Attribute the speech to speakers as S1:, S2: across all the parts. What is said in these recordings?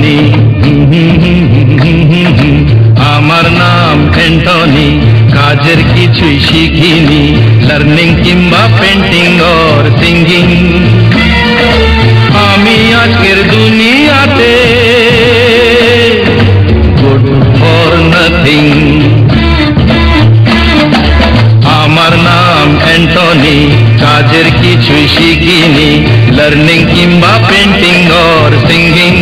S1: Antony. আমার নাম Antony, কাজের কিছুই শিখিনি, লার্নিং কিংবা পেন্টিং অর সিঙ্গিং। আমি আজকের দুনিয়াতে গুড ফর নাথিং। আমার নাম অ্যান্টনি, কাজের কিছুই শিখিনি, লার্নিং কিংবা পেন্টিং অর সিঙ্গিং।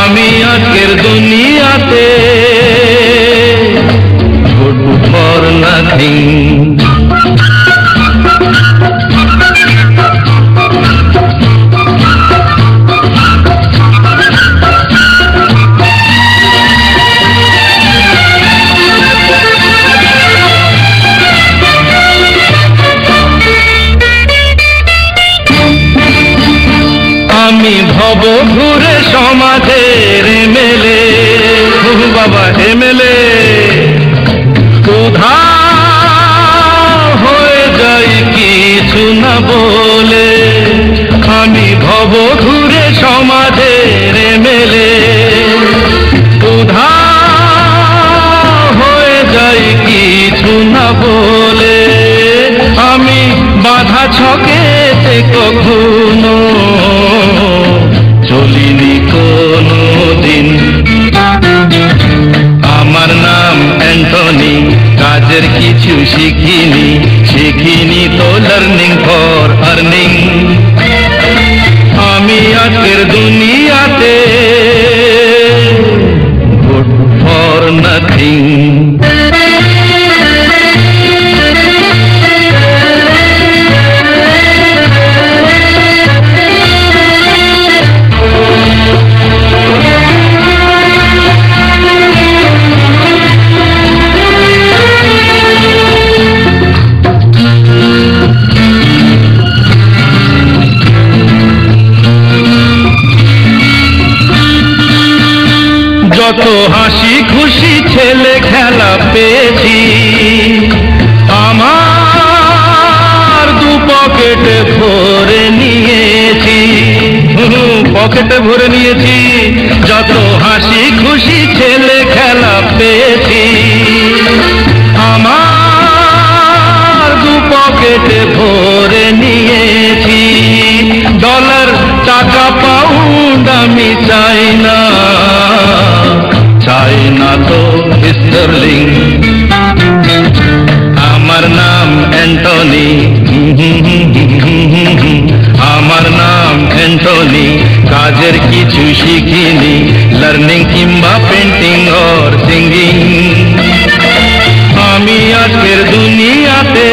S1: আমি আজকের দুনিয়াতে গুড ফর নাথিং। আমি ভব ঘুরে সমাজের এমএলএ, বাবা এমএলএ, উধার হয়ে যাই কিছু না বলে। আমি ভব ঘুরে সমাজের এমএলএ, উধার হয়ে যাই কিছু না বলে। আমি বাধা ছকেতে কখনো চলিনি কোনো দিন। আমার নাম অ্যান্টনি, কাজের কিছু শিখিনি, শিখিনি তো লার্নিং ফর আর্নিং। আমি আজকের দুনিয়াতে গুড ফর নাথিং। যত হাসি খুশি ছেলে খেলা পেয়েছি, আমার দু পকেটে ভরে নিয়েছি, পকেটে ভরে নিয়েছি। যত হাসি খুশি ছেলে খেলা পেয়েছি, আমার দু পকেটে ভরে নিয়েছি। ডলার টাকা পাউন্ড আমি চাই না, চাই না তো স্টার্লিং। আমার নাম অ্যান্টনি, আমার নাম অ্যান্টনি, কাজের কিছু শিখিনি, লার্নিং কিংবা পেন্টিং অর সিঙ্গিং। আমি আজকের দুনিয়াতে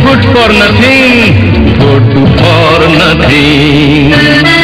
S1: good for nothing, good for nothing.